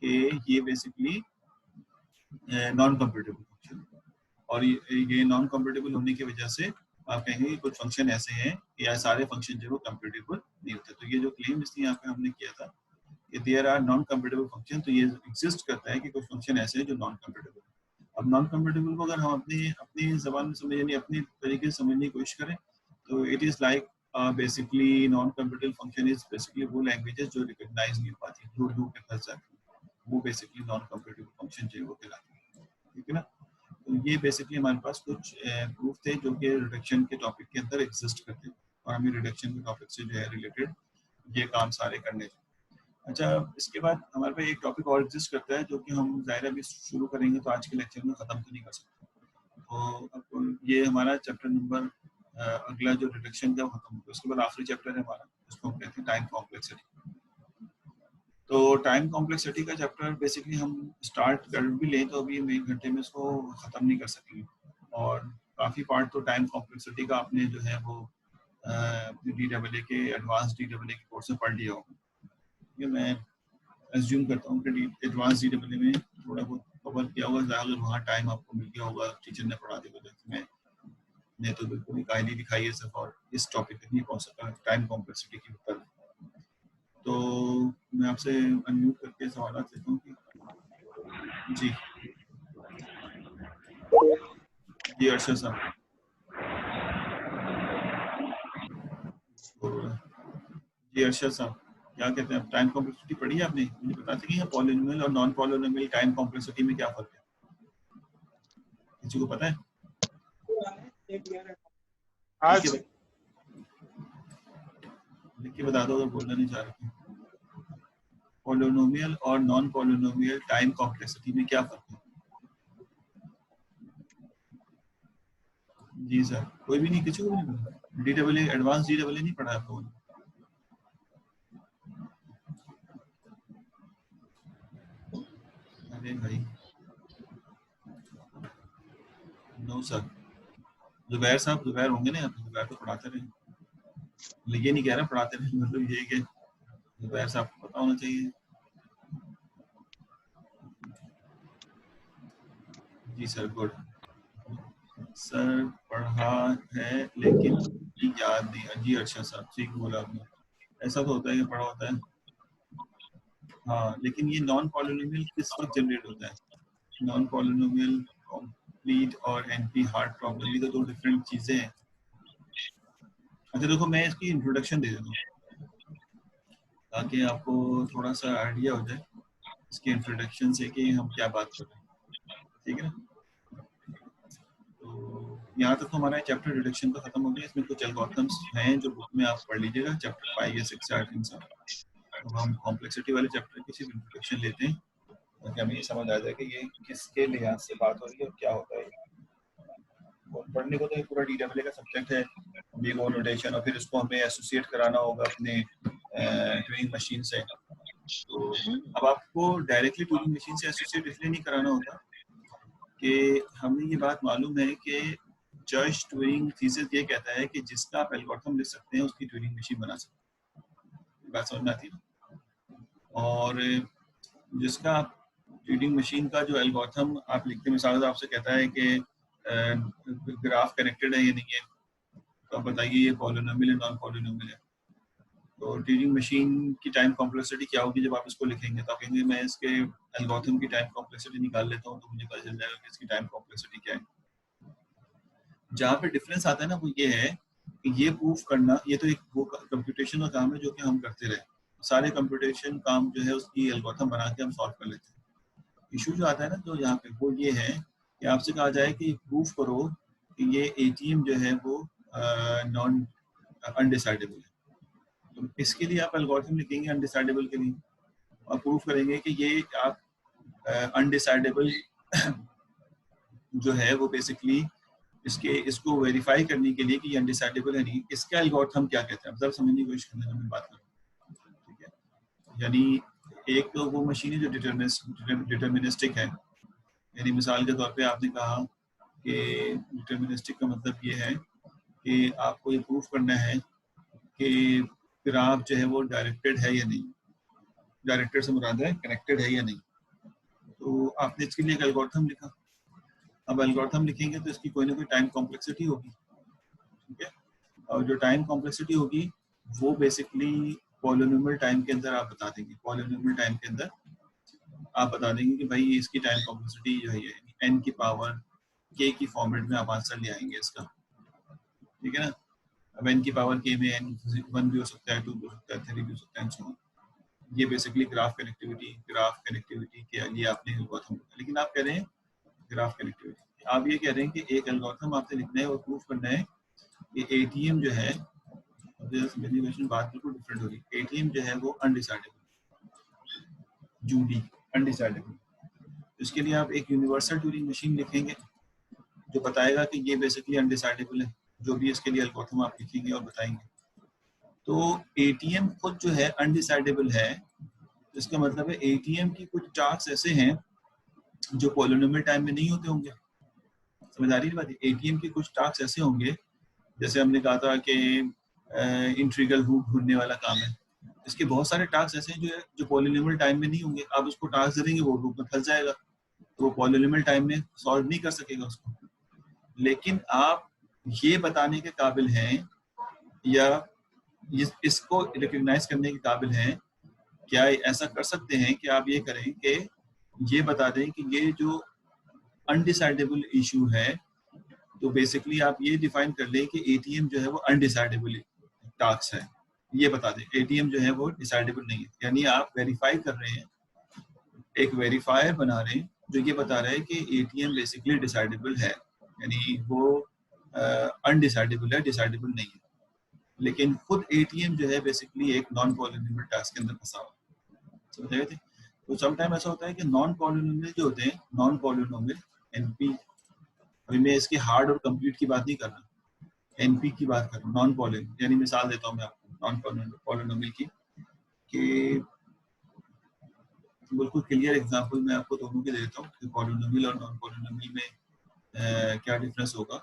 कि ये basically non computable function, और ये नॉन कंप्यूटेबल होने की वजह से आप कहेंगे कि कुछ फंक्शन ऐसे हैं या सारे फंक्शन जो है वो कंप्यूटेबल नहीं होते। तो ये जो क्लेम इसलिए यहाँ पे हमने किया था कि there are non computable function, तो ये एग्जिस्ट करता है कि कुछ फंक्शन ऐसे हैं जो नॉन कंप्यूटेबल। अब नॉन कंप्यूटेबल को अगर हम अपनी अपनी जबान में समझ, यानी अपनी तरीके से समझने की कोशिश करें, तो it is like basically non computable function is basically वो लैंग्वेजेस जो रिकॉग्नाइज नहीं हो पाती, जो डू के फंस जाती है, वो बेसिकली नॉन कंप्यूटेबल फंक्शन जो है वो कहलाती है। ठीक है ना? तो ये बेसिकली हमारे पास कुछ प्रूफ थे जो कि रिडक्शन के टॉपिक के अंदर एग्जिस्ट करते हैं, और हमें रिडक्शन के टॉपिक से जो है रिलेटेड ये काम सारे करने थे। अच्छा, इसके बाद हमारे पे एक टॉपिक और एग्जिस्ट करता है जो कि हम ज़ाहिर अभी शुरू करेंगे तो आज के लेक्चर में ख़त्म तो नहीं कर सकते। तो अब ये हमारा चैप्टर नंबर अगला जो रिडक्शन का खत्म होगा, उसके बाद आखिरी चैप्टर है हमारा, उसको हम कहते हैं टाइम कॉम्प्लेक्सिटी। तो टाइम कॉम्प्लेक्सिटी का चैप्टर बेसिकली हम स्टार्ट कर भी लें तो अभी हम 1 घंटे में इसको ख़त्म नहीं कर सकेंगे, और काफ़ी पार्ट तो टाइम कॉम्प्लेक्सिटी का आपने जो है वो DAA के एडवांस DAA के कोर्स में पढ़ लिया होगा। ये मैं एज्यूम करता हूँ कि एडवांस DAA में थोड़ा बहुत कवर किया होगा, अगर वहाँ टाइम आपको मिल गया होगा, टीचर ने पढ़ा दिया होगा। मैं तो बिल्कुल ही कायली दिखाई है सिर्फ, और इस टॉपिक तक नहीं पहुँच सका टाइम कॉम्प्लेक्सिटी के ऊपर। तो मैं आपसे अनम्यूट करके सवाल लेता हूँ कि जी जी अर्शद साहब, जी अर्शद साहब, क्या कहते हैं? टाइम कॉम्प्लेक्सिटी पढ़ी है आपने? मुझे बता सकेंगे पॉलिनोमियल और नॉन पॉलिनोमियल टाइम कॉम्प्लेक्सिटी में क्या फर्क है? किसी को पता है? आज लिख के बता दो अगर बोलना नहीं चाह रहे। पॉलिनोमियल और नॉन पॉलिनोमियल टाइम कॉम्प्लेक्सिटी में क्या फर्क है? जी सर, कोई भी नहीं, किसी को भी नहीं पता? DAA एडवांस DAA नहीं पढ़ा आप लोगों ने? अरे भाई, नो सर। जुबैर साहब, जुबैर होंगे ना यहाँ पे? जुबैर तो पढ़ाते रहे। ये नहीं कह रहा पढ़ाते रहे, मतलब ये कि जुबैर साहब को पता होना चाहिए। जी सर, गुड सर, पढ़ा है लेकिन याद नहीं। जी अच्छा साहब, ठीक बोला आपने, ऐसा तो होता है कि पढ़ा होता है। हाँ, लेकिन ये नॉन पॉलिनोमियल किस वक्त जनरेट होता है? नॉन पॉलिनोमियल कंप्लीट और NP हार्ड प्रॉब्लम, ये तो दो डिफरेंट चीजें हैं। अच्छा देखो, मैं इसकी इंट्रोडक्शन दे देता हूँ ताकि आपको थोड़ा सा आइडिया हो जाए इसके इंट्रोडक्शन से कि हम क्या बात कर रहे हैं। ठीक है ना? तो यहाँ तक तो हमारा चैप्टर रिडक्शन का खत्म हो गया। इसमें कुछ एल्गोरिथम्स हैं जो बुक में आप पढ़ लीजिएगा, चैप्टर 5 या 6 आई थिंक सर। तो हम कॉम्प्लेक्सिटी वाले चैप्टर की सिर्फ इंट्रोडक्शन लेते हैं ताकि हमें ये समझ आ जाए कि ये किसके लिहाज से बात हो रही है और क्या होता है। और पढ़ने को तो ये पूरा DAA का सब्जेक्ट है, बिग ओ नोटेशन, और फिर इसको हमें एसोसिएट कराना होगा अपने ट्यूरिंग मशीन से। तो अब आपको डायरेक्टली ट्यूरिंग मशीन से एसोसिएट इसलिए नहीं कराना होता कि हमें ये बात मालूम है कि जज ट्यूरिंग थीसिस ये कहता है कि जिसका आप एल्गोरिथम लिख सकते हैं उसकी ट्यूरिंग मशीन बना सकते हैं। बात समझ में आती है? और जिसका ट्यूरिंग मशीन का जो एल्गोरिथम आप लिखते हैं, मिसाल आपसे कहता है कि ग्राफ कनेक्टेड है या नहीं है, तो आप बताइए ये पॉलिनोमियल है नॉन पॉलिनोमियल है। तो ट्यूरिंग मशीन की टाइम कॉम्प्लेक्सिटी क्या होगी जब आप इसको लिखेंगे? तो आप कहेंगे मैं इसके एल्गोरिथम की टाइम कॉम्प्लेक्सिटी निकाल लेता हूँ तो मुझे पता चल जाएगा कि इसकी टाइम कॉम्प्लेक्सिटी क्या है। जहाँ पे डिफरेंस आता है ना वो ये है कि ये प्रूफ करना, ये तो एक वो कंप्यूटेशन का काम है जो कि हम करते रहे, सारे कंप्यूटेशन काम जो है उसकी एल्गोरिथम बना के हम सॉल्व कर लेते हैं। इशू जो आता है ना जो यहाँ पे वो ये है कि आपसे कहा जाए कि प्रूफ करो कि ये ATM जो है वो नॉन अनडिसाइडेबल है, तो इसके लिए आप एल्गोरिथम लिखेंगे अनडिसाइडेबल के लिए, और प्रूफ करेंगे कि ये आप अनडिसाइडेबल जो है वो बेसिकली इसको वेरीफाई करने के लिए कि ये अनडिसाइडेबल है नहीं, इसका एल्गोरिथम क्या कहते हैं, मतलब समझने की कोशिश करने में बात करूँ। ठीक है? यानी एक तो वो मशीन है जो डिटर्मिनिस्टिक है, यानी मिसाल के तौर पे आपने कहा कि डिटर्मिनिस्टिक का मतलब ये है कि आपको ये प्रूफ करना है कि ग्राफ जो है वो डायरेक्टेड है या नहीं। डायरेक्टेड से मुराद है कनेक्टेड है या नहीं। तो आपने इसके लिए एक एल्गोरिथम लिखा। अब एल्गोरिथम लिखेंगे तो इसकी कोई ना कोई टाइम कॉम्प्लेक्सिटी होगी, ठीक है। और जो टाइम कॉम्प्लेक्सिटी होगी वो बेसिकली पॉलिनोमियल टाइम के अंदर आप बता देंगे। पॉलिनोमियल टाइम के अंदर आप बता देंगे कि भाई इसकी टाइम कॉम्प्लेक्सिटी जो है n की पावर k की फॉर्मेट में आप आंसर ले आएंगे इसका, ठीक है ना। अब n की पावर k में n 1 भी हो सकता है, 2 भी हो सकता है, 3 भी हो सकता है, so on। ये बेसिकली ग्राफ कनेक्टिविटी के लिए आपने एल्गोरिथम लिखा। लेकिन आप कह रहे हैं ग्राफ कनेक्टिविटी, आप ये कह रहे हैं कि एक एल्गोरिथम आपने लिखना है और प्रूफ करना है कि एटीएम जो है, बात बिल्कुल डिफरेंट हो रही है। एटीएम जो है वो अनडिसाइडेबल, जूडी अनडिसाइडेबल। इसके लिए आप एक यूनिवर्सल ट्यूरिंग मशीन लिखेंगे जो बताएगा कि ये बेसिकली अनडिसाइडेबल है, जो भी इसके लिए एल्गोरिथम आप लिखेंगे और बताएंगे। तो एटीएम खुद जो है अनडिसाइडेबल है, इसका मतलब है एटीएम की कुछ टास्क ऐसे हैं जो पॉलिनोमियल टाइम में नहीं होते होंगे। समझ आ रही है बात? एटीएम के कुछ टास्क ऐसे होंगे, जैसे हमने कहा था कि इंट्रीगल हुक ढूंढने वाला काम है, इसके बहुत सारे टास्क ऐसे हैं जो पॉलिनोमियल टाइम में नहीं होंगे। आप उसको टास्क दे देंगे, वो हुक में फंस जाएगा, तो वो पॉलिनोमियल टाइम में सॉल्व नहीं कर सकेगा उसको। लेकिन आप ये बताने के काबिल हैं या इसको रिकग्नाइज करने के काबिल हैं, क्या ऐसा कर सकते हैं कि आप ये करें कि ये बता दें कि ये जो अनडिसाइडेबल इशू है, तो बेसिकली आप ये डिफाइन कर लें कि एटीएम जो है वो अनडिसाइडेबल टास्क है, ये बता दें एटीएम जो है वो डिसाइडेबल नहीं है। यानी आप वेरीफाई कर रहे हैं, एक वेरीफायर बना रहे हैं जो ये बता रहा है कि एटीएम बेसिकली डिसाइडेबल है, यानी वो अनडिसाइडेबल है, डिसाइडेबल नहीं है। लेकिन खुद एटीएम जो है बेसिकली एक नॉन पॉलिनोमियल टास्क के अंदर फंसा हुआ है, समझ गए थे। तो समटाइम ऐसा होता है कि नॉन पॉलिनोमियल जो होते हैं, नॉन पॉलिनोमियल एनपी, अभी मैं इसके हार्ड और कंप्लीट की बात नहीं कर रहा, एनपी की बात कर रहा हूँ, नॉन पॉलिनोमियल। यानी मिसाल देता हूँ मैं आपको नॉन पॉलिनोमियल की, कि बिल्कुल क्लियर एग्जांपल मैं आपको दोनों के देता हूँ कि पॉलिनोमियल और नॉन पॉलिनोमियल में क्या डिफरेंस होगा।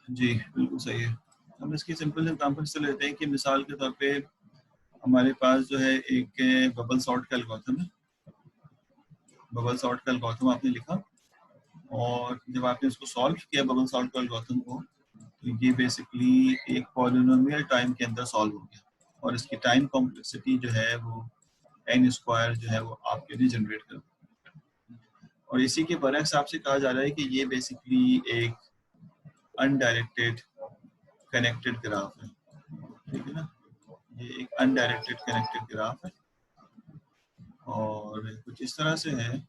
जी बिल्कुल सही है। हम इसकी सिंपल एग्जांपल से लेते हैं कि मिसाल के तौर पे हमारे पास जो है एक बबल सॉर्ट का एल्गोरिथम है। बबल सॉर्ट का एल्गोरिथम आपने लिखा और जब आपने उसको सॉल्व किया बबल सॉर्ट का एल्गोरिथम को, तो ये बेसिकली एक पॉलिनोमियल टाइम के अंदर सॉल्व हो गया और इसकी टाइम कॉम्प्लेक्सिटी जो है वो n स्क्वायर जो है वो आपके लिए जनरेट कर। और इसी के बरक्स आपसे कहा जा रहा है कि ये बेसिकली एक अनडायरेक्टेड कनेक्टेड ग्राफ है, ठीक है ना। ये एक अनडायरेक्टेड कनेक्टेड ग्राफ है और कुछ इस तरह से है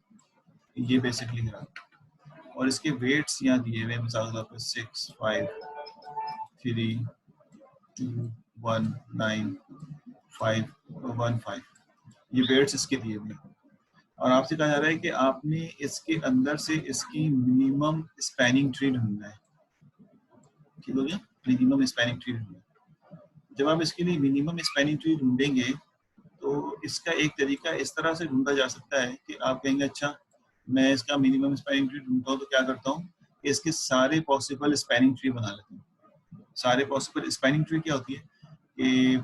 ये बेसिकली ग्राफ। और इसके वेट्स यहाँ दिए हुए, मिसाल के तौर पर 6, 5, 3, 2, 1, 9, 5 और 1, 5, ये वेट्स इसके दिए हुए। और आपसे कहा जा रहा है कि आपने इसके अंदर से इसकी मिनिमम स्पैनिंग ट्री ढूंढना है, ठीक हो गया। मिनिमम स्पैनिंग ट्री ढूंढना है। जब आप इसके लिए मिनिमम स्पैनिंग ट्री ढूंढेंगे तो इसका एक तरीका इस तरह से ढूंढा जा सकता है कि आप कहेंगे अच्छा मैं इसका मिनिमम स्पैनिंग ट्री ढूंढता हूँ तो क्या करता हूँ कि इसके सारे पॉसिबल स्पैनिंग ट्री बना लेता हूँ। सारे पॉसिबल स्पैनिंग ट्री क्या होती है कि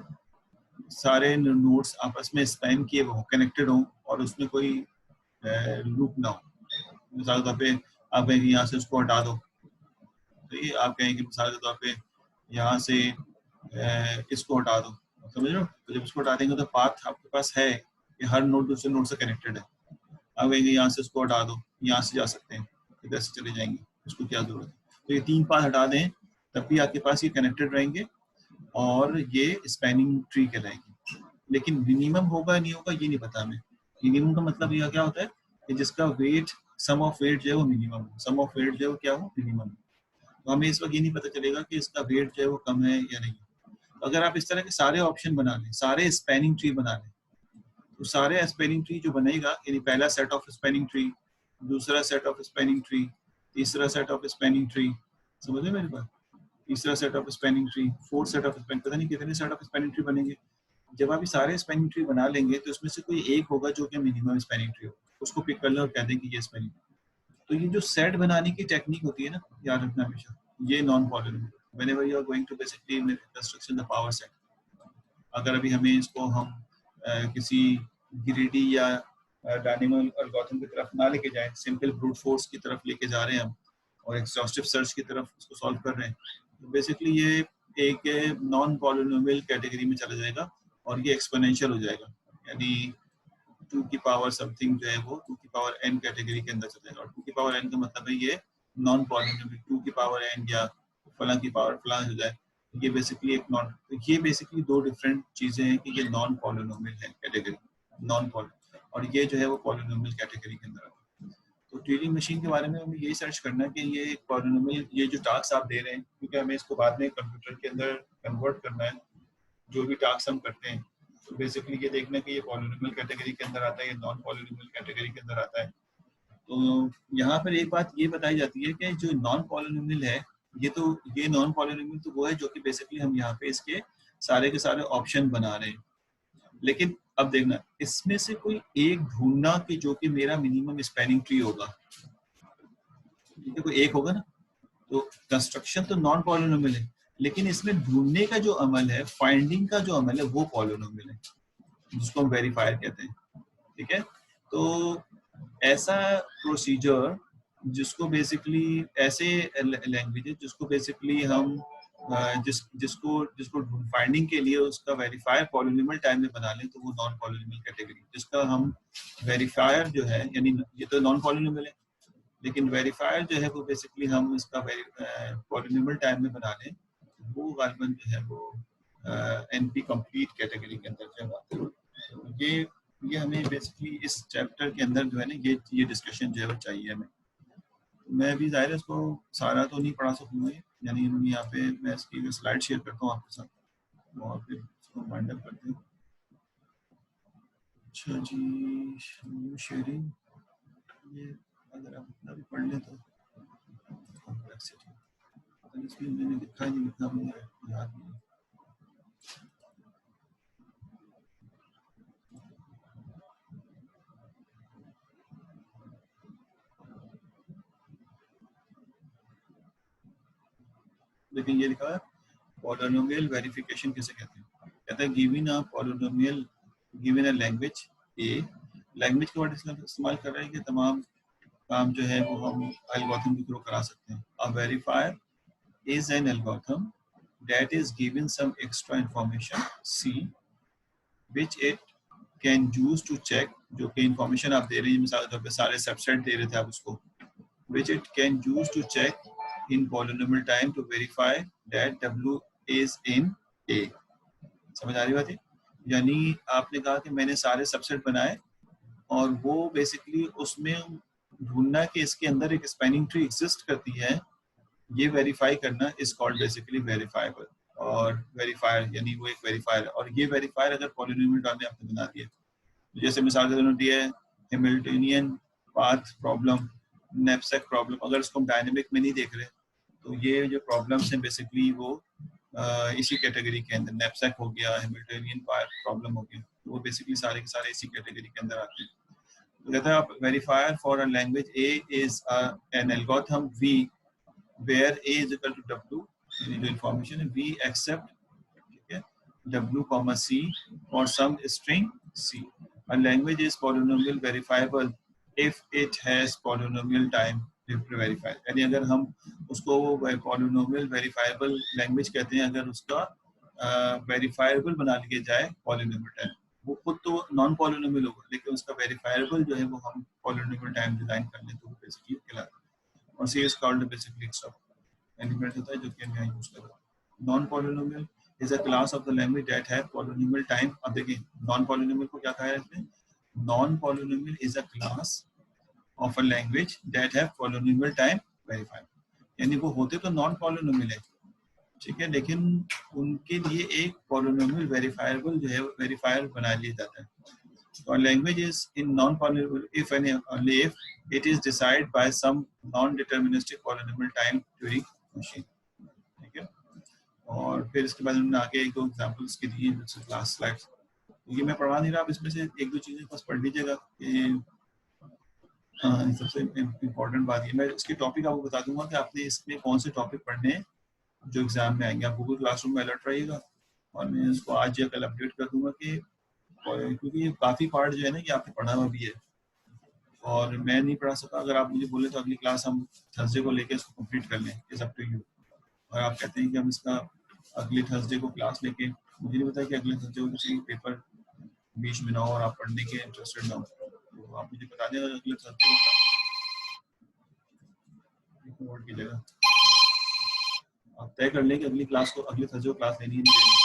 सारे नोड्स आपस में स्पैन किए हो, कनेक्टेड हो और उसमें कोई लूप ना हो। मिसाल के तौर पे आप कहेंगे यहाँ से उसको हटा दो, तो ये आप कहेंगे मिसाल के तौर पे यहाँ से इसको हटा दो, समझ रहे हो। तो जब इसको हटा देंगे तो पाथ आपके पास है कि हर नोड दूसरे नोड से कनेक्टेड है। आप कहेंगे यहाँ से उसको हटा दो, यहाँ से जा सकते हैं, इधर से चले जाएंगे, उसको क्या जरूरत है। तो ये 3 पाथ हटा दें तब भी आपके पास ये कनेक्टेड रहेंगे और ये स्पैनिंग ट्री कहलाएगी। लेकिन मिनिमम होगा नहीं होगा ये नहीं पता हमें। मिनिमम का मतलब यह क्या होता है कि जिसका वेट सम ऑफ वेट जो है वो मिनिमम, सम ऑफ वेट जो है वो क्या हो, मिनिमम। तो हमें इस वक्त ये नहीं पता चलेगा कि इसका वेट जो है वो कम है या नहीं। तो अगर आप इस तरह के सारे ऑप्शन बना लें, सारे स्पैनिंग ट्री बना लें, तो सारे स्पैनिंग ट्री जो बनेगा, यानी पहला सेट ऑफ स्पैनिंग ट्री, दूसरा सेट ऑफ स्पैनिंग ट्री, तीसरा सेट ऑफ स्पैनिंग ट्री, समझ रहे मेरी बात, तीसरा set of spanning tree, fourth set of spanning, पता नहीं कितने सेट ऑफ स्पैनिंग ट्री बनेंगे। जब आप ये सारे स्पैनिंग ट्री बना लेंगे तो इसमें से कोई एक होगा जो कि मिनिमम स्पैनिंग ट्री होगा, उसको पिक कर लें और कह दें कि ये स्पैनिंग। तो ये जो सेट बनाने की टेक्निक होती है ना, याद रखना हमेशा, ये non polynomial. Whenever you are going to basically construction the power set, अगर अभी हमें इसको हम किसी ग्रीडी या डायनेमल एल्गोरिथम की तरफ ना लेके जाएं, सिंपल ब्रूट फोर्स की तरफ लेके जा रहे हैं हम और एग्जॉस्टिव सर्च की तरफ उसको सॉल्व कर रहे हैं, तो बेसिकली ये एक नॉन पॉलिनोमियल कैटेगरी में चला जाएगा और ये एक्सपोनेंशियल हो जाएगा, यानी 2 की पावर समथिंग जो है वो 2 की पावर n कैटेगरी के अंदर चला जाएगा। और 2 की पावर n का मतलब है ये नॉन पॉलिनोमियल, 2 की पावर n या फलां की पावर फलां हो जाए, ये बेसिकली एक नॉन, ये बेसिकली दो डिफरेंट चीजें हैं कि ये नॉन पॉलिनोमियल है कैटेगरी, नॉन पॉली, और ये जो है वो पॉलिनोमियल कैटेगरी के अंदर आता है। तो ट्यूरिंग मशीन के बारे में हमें यही सर्च करना है कि ये पॉलिनोमियल, ये जो टास्क आप दे रहे हैं, क्योंकि हमें इसको बाद में कंप्यूटर के अंदर कन्वर्ट करना है, जो भी टास्क हम करते हैं, तो बेसिकली ये देखना है कि ये पॉलिनोमियल कैटेगरी के अंदर आता है, ये नॉन पॉलिनोमियल कैटेगरी के अंदर आता है। तो यहाँ पर एक बात ये बताई जाती है कि जो नॉन पॉलिनोमियल है, ये नॉन पॉलिनोमियल तो वो है जो कि बेसिकली हम यहाँ पे इसके सारे के सारे ऑप्शन बना रहे हैं, लेकिन अब देखना इसमें से कोई एक ढूंढना कि जो कि मेरा मिनिमम स्पैनिंग ट्री होगा, ठीक है, कोई एक होगा ना, तो कंस्ट्रक्शन तो नॉन पॉलिनोमियल है, लेकिन इसमें ढूंढने का जो अमल है, फाइंडिंग का जो अमल है, वो पॉलिनोमियल है, जिसको हम वेरीफायर कहते हैं, ठीक है। तो ऐसा प्रोसीजर जिसको बेसिकली ऐसे लैंग्वेजेस जिसको बेसिकली हम जिसको जिसको फाइंडिंग के लिए उसका वेरीफायर पॉलिनोमियल टाइम में बना लें, तो वो नॉन पॉलिनोमियल कैटेगरी, जिसका हम वेरीफायर जो है, यानी ये तो नॉन पॉलिनोमियल है, लेकिन वेरीफायर जो है वो बेसिकली हम इसका पॉलिनोमियल टाइम में बना लें, वो गालिबन जो है वो एनपी कंप्लीट कैटेगरी के अंदर जाएगा। ये हमें बेसिकली इस चैप्टर के अंदर जो है ना, ये डिस्कशन जो है वो चाहिए हमें। मैं भी ज़ाहिर है इसको सारा तो नहीं पढ़ा सकूँगा, यानी यहाँ पे मैं इसकी स्लाइड शेयर करता हूँ आपके साथ और फिर इसको वाइंड अप करते हैं। अच्छा जी, शेयरिंग, ये अगर आप इतना भी पढ़ लें तो कॉम्प्लेक्सिटी, इसमें मैंने लिखा ही नहीं, लिखा मुझे याद नहीं। लेकिन ये लिखा है पॉलिनोमियल वेरिफिकेशन किसे कहते हैं, कहता है given a polynomial given a language A, language का वर्ड इस्तेमाल कर रहे हैं कि तमाम काम जो है वो हम एल्गोरिथम के थ्रू करा सकते हैं। A verifier is an algorithm that is given some extra information C which it can use to check, जो कि इंफॉर्मेशन आप दे रही हैं, मिसाल के तौर पे सारे सबसेट दे रहे थे आप उसको, which it can use to check in polynomial time to verify that W is in A। समझ आ रही बात है? यानी आपने कहा कि मैंने सारे सबसेट बनाए और वो बेसिकली उसमें ढूंढना कि इसके अंदर एक स्पैनिंग ट्री एग्जिस्ट करती है, ये वेरीफाई करना इज कॉल्ड बेसिकली वेरीफाइबल, और वेरीफायर यानी वो एक वेरीफायर, और ये वेरीफायर अगर पॉलिनोमियल टाइम में आपने बना दिया, जैसे मिसाल के तौर दिया है Hamiltonian path problem, knapsack problem, अगर इसको हम डायनेमिक में नहीं देख रहे तो ये जो प्रॉब्लम्स हैं बेसिकली वो इसी कैटेगरी के अंदर, नैपसैक हो गया, हैमिल्टनियन पाथ प्रॉब्लम हो गया, तो वो बेसिकली सारे के सारे इसी कैटेगरी के अंदर आते हैं। तो कहता है आप verifier for a language A is an algorithm V where A is equal to W, जो इंफॉर्मेशन है वी एक्सेप्ट, ठीक है, डब्ल्यू कॉमा सी और some string C. A language is polynomial verifiable if it has polynomial time to verify। यानी अगर हम उसको polynomial verifiable language कहते हैं अगर उसका verifiable बना लिया जाए polynomial time, वो खुद तो नॉन पॉलिनोमियल होगा लेकिन उसका वेरीफायबल जो है वो हम पॉलिनोमियल टाइम डिजाइन कर लें तो वो बेसिकली कहलाता है। और सी इज कॉल्ड बेसिकली एलिमेंट होता है जो कि हम यहाँ यूज कर रहे हैं। Non polynomial is a class of the language that have polynomial time। अब देखिए नॉन पॉलिनोमियल को क्या कहा है इसमें, non polynomial is a class of a language that have polynomial time verified, यानी वो होते तो नॉन पॉलिनोमियल है, ठीक है, लेकिन उनके लिए एक पॉलिनोमियल वेरीफायबल जो है वेरीफायर बना लिया जाता है। और language is in non polynomial if and only if it is decide by some non deterministic polynomial time Turing machine, ठीक है। और फिर इसके बाद हमने आगे एक दो एग्जांपल्स के दिए क्लास स्लाइड्स, ये मैं पढ़वा नहीं रहा, आप इसमें से एक दो चीजें बस पढ़ लीजिएगा कि सबसे इम्पोर्टेंट बात ये, मैं इसके टॉपिक आपको बता दूंगा कि आपने इसमें कौन से टॉपिक पढ़ने हैं जो एग्जाम में आएंगे। आप गूगल क्लासरूम में अलर्ट रहिएगा और मैं इसको आज या कल अपडेट कर दूंगा कि, क्योंकि काफ़ी पार्ट जो है ना कि आपने पढ़ा हुआ भी है और मैं नहीं पढ़ा सका। अगर आप मुझे बोले तो अगली क्लास हम थर्सडे को लेके इसको कंप्लीट कर लें, इट्स अप टू यू। और आप कहते हैं कि हम इसका अगले थर्सडे को क्लास लेके, मुझे नहीं पता कि अगले थर्सडे को किसी पेपर बीच में ना हो और आप पढ़ने के इंटरेस्टेड ना हो, तो आप मुझे बता दें अगले थर्सडे को नोट कीजिएगा, आप तय कर लें कि अगली क्लास को, अगले थर्सडे को क्लास लेनी है नहीं लेनी।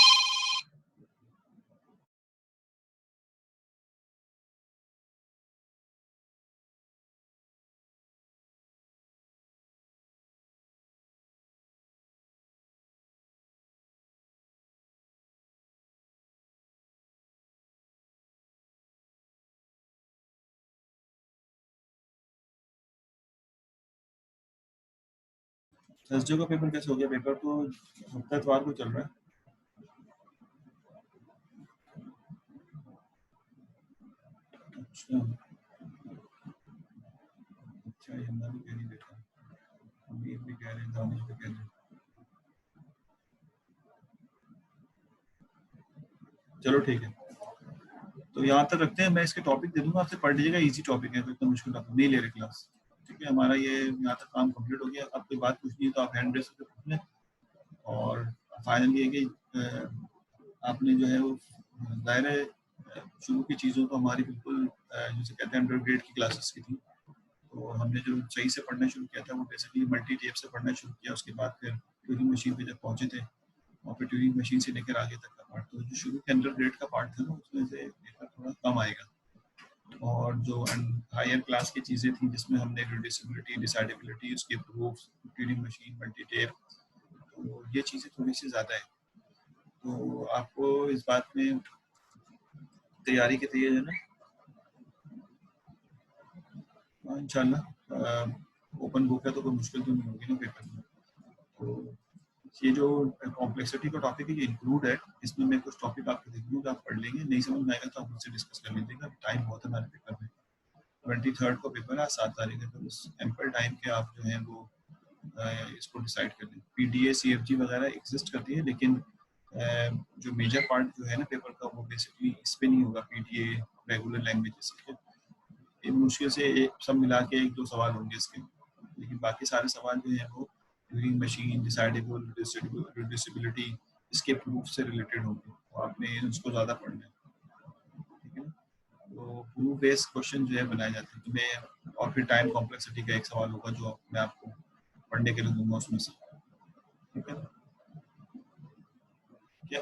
थर्सडे का पेपर कैसे हो गया? पेपर तो हफ्ता इतवार को चल रहा है। अच्छा अच्छा, ये हमने भी कह नहीं देखा, हम भी कह रहे हैं, दानिश भी कह रहे हैं। चलो ठीक है, तो यहाँ तक रखते हैं। मैं इसके टॉपिक दे दूंगा, आपसे पढ़ लीजिएगा, इजी टॉपिक है, तो इतना मुश्किल टॉपिक नहीं ले रहे क्लास। ठीक है, हमारा ये यहाँ तक काम कंप्लीट हो गया। अब कोई बात पूछनी है तो आप हैंड रेस करके पूछ लें। और फाइनल ये है कि आपने जो है वो दायरे शुरू की चीज़ों तो हमारी बिल्कुल जिसे कहते हैं अंडर ग्रेड की क्लासेस की थी। तो हमने जो सही से पढ़ना शुरू किया था वो बेसिकली मल्टी टेप से पढ़ना शुरू किया। उसके बाद फिर ट्यूरिंग मशीन पे जब पहुंचे थे और फिर ट्यूरिंग मशीन से लेकर आगे तक का पार्ट, तो जो शुरू के अंडर ग्रेड का पार्ट था ना उसमें से पेपर थोड़ा कम आएगा। और जो हायर क्लास की चीज़ें थी जिसमें हमने रिड्यूसिबिलिटी, डिसाइडेबिलिटी, उसके proof, Turing machine, multi tape, तो ये चीज़ें थोड़ी सी ज़्यादा है। तो आपको इस बात में तैयारी के लिए है ना, इंशाल्लाह ओपन बुक है तो कोई मुश्किल तो नहीं होगी ना पेपर में। तो ये जो कॉम्प्लेक्सिटी का टॉपिक है ये इंक्लूड है इसमें। मैं कुछ टॉपिक आपको दे दूँगा, आप पढ़ लेंगे, नहीं समझ में आएगा तो आप मुझसे डिस्कस कर लीजिएगा। टाइम बहुत है हमारे पेपर में, 23rd को पेपर है, 7 तारीख है, तो उस एम्पल टाइम के आप जो है वो इसको डिसाइड कर लें। पीडीए सीएफजी वगैरह एग्जिस्ट करती है, लेकिन जो मेजर पार्ट जो है ना पेपर का वो बेसिकली इस पे नहीं होगा, पीडीए रेगुलर लैंग्वेजेस के। ये मुश्किल से सब मिला के 1-2 सवाल होंगे इसके, लेकिन बाकी सारे सवाल जो है वो ट्यूरिंग मशीन, डिसाइडेबल, रिड्यूसिबिलिटी, इसके प्रूफ से रिलेटेड होंगे, तो आपने उसको ज़्यादा पढ़ना है। ठीक है ना, तो प्रूफ बेस्ड क्वेश्चन जो है बनाए जाते हैं। तो मैं और फिर टाइम कॉम्प्लेक्सिटी का एक सवाल होगा जो मैं आपको पढ़ने के लिए दूंगा उसमें से। ठीक है, क्या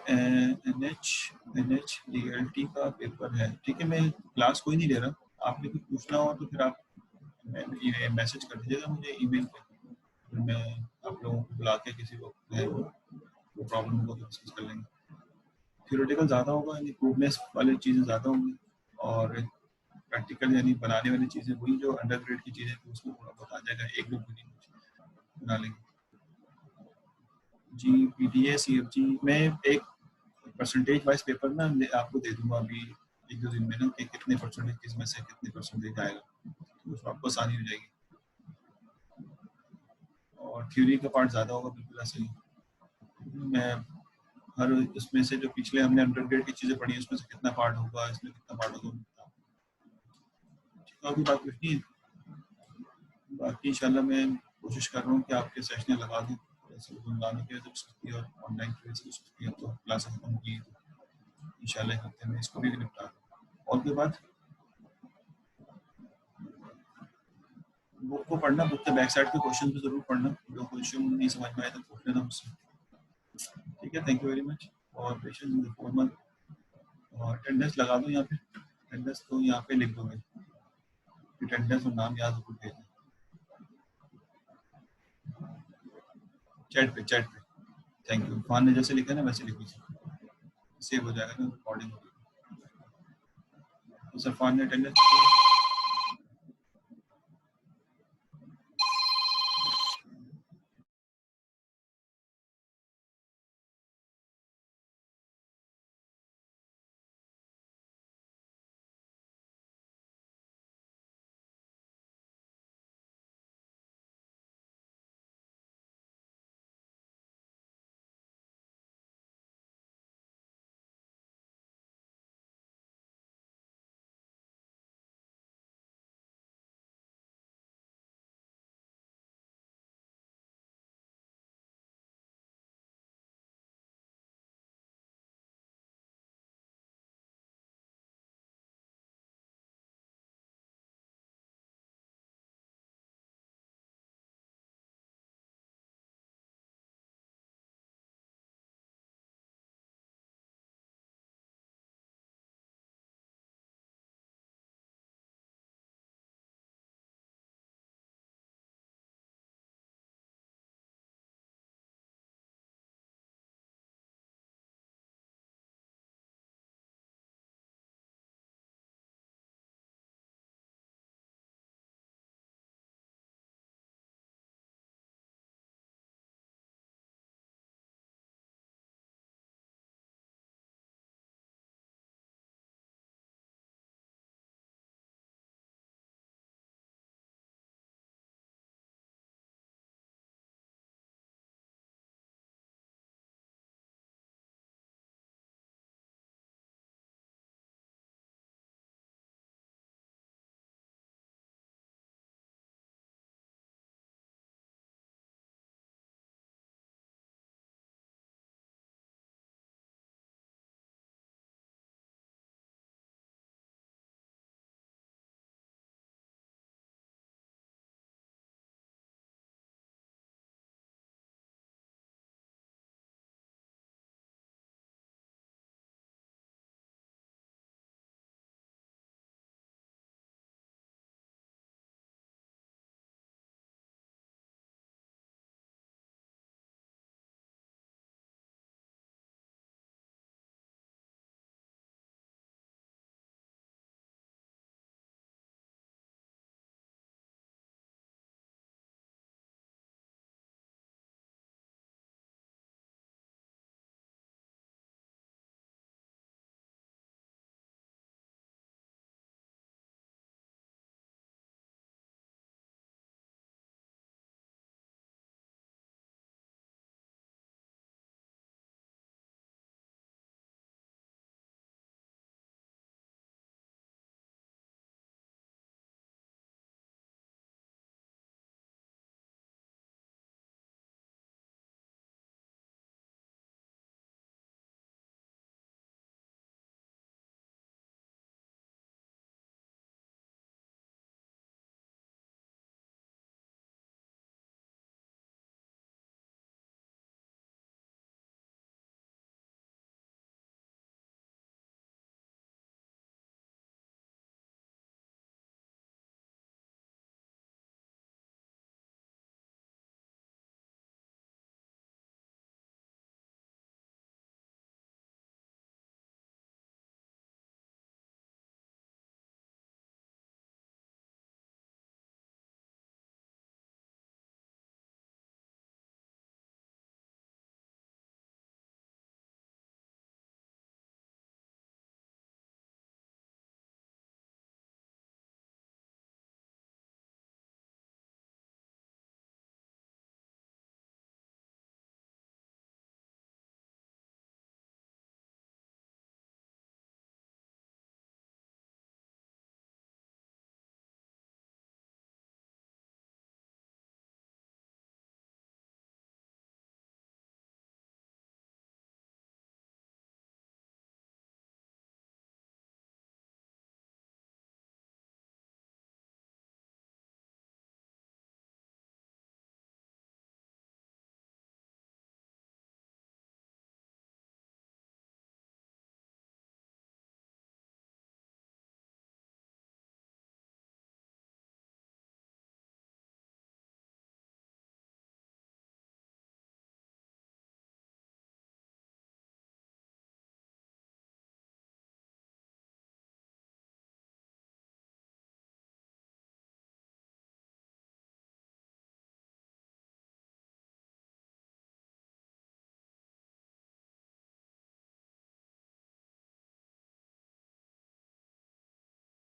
NH का पेपर है? ठीक है, मैं क्लास कोई नहीं ले रहा, आपने कुछ पूछना हो तो फिर आप मैसेज कर दीजिएगा मुझे ईमेल पे, फिर मैं आप लोगों को बुला के किसी को जो है वो प्रॉब्लम को डिस्कस कर लेंगे। थ्योरेटिकल ज़्यादा होगा यानी प्रूवनेस वाली चीज़ें ज़्यादा होंगी, और प्रैक्टिकल यानी बनाने वाली चीज़ें वही जो अंडर ग्रेड की चीज़ें थी उसमें थोड़ा बहुत आ जाएगा, एक दो बना लेंगे। जी पीडीए सीएफजी में एक परसेंटेज वाइज पेपर ना आपको दे दूंगा अभी 1-2 दिन में ना, कि कितने परसेंटेज किस में से कितने परसेंटेज आएगा, तो उसमें आपको आसानी हो जाएगी। और थ्योरी का पार्ट ज़्यादा होगा, बिल्कुल ऐसे ही। मैं हर उसमें से जो पिछले हमने अंडरग्रेड की चीज़ें पढ़ी उसमें से कितना पार्ट होगा, इसमें कितना पार्ट होगा, अभी बात कुछ नहीं है। बाकी इंशाल्लाह मैं कोशिश कर रहा हूँ कि आपके सेशन लगा दूँ, जैसे गुनगानों की वजह से और ऑनलाइन की वजह से तो क्लास खत्म होगी, इंशाल्लाह एक हफ्ते में इसको भी निपटा दूँ। और कोई बात, बुक को पढ़ना, बुक के बैक साइड के क्वेश्चन भी जरूर पढ़ना, जो क्वेश्चन नहीं समझ में आए तो पूछ लेना मुझसे। ठीक है, थैंक यू वेरी मच और पेशेंस इन द 4 मंथ। और अटेंडेंस लगा दो यहाँ पे, अटेंडेंस तो यहाँ पे लिख दोगे, अटेंडेंस और नाम याद जरूर भेजना चैट पे, चैट पे। थैंक यू, फान ने जैसे लिखा है ना वैसे लिख दीजिए, सेव हो जाएगा ना रिकॉर्डिंग। तो सर फान ने अटेंडेंस